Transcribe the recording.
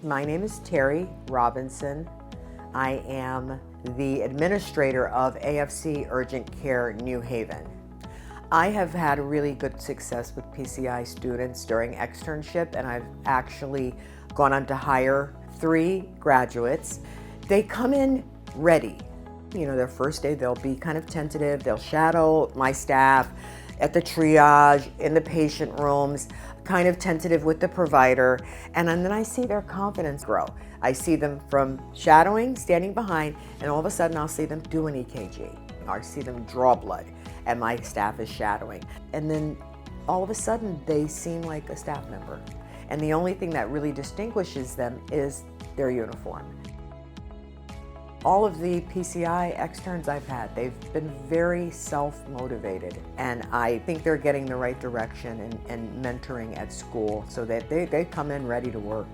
My name is Terri Robinson. I am the administrator of AFC Urgent Care New Haven. I have had really good success with PCI students during externship, and I've actually gone on to hire 3 graduates. They come in ready. You know, their first day they'll be kind of tentative. They'll shadow my staff at the triage, in the patient rooms, kind of tentative with the provider, and then I see their confidence grow. I see them from shadowing, standing behind, and all of a sudden I'll see them do an EKG. I see them draw blood, and my staff is shadowing. And then all of a sudden they seem like a staff member. And the only thing that really distinguishes them is their uniform. All of the PCI externs I've had, they've been very self-motivated, and I think they're getting the right direction and mentoring at school so that they come in ready to work.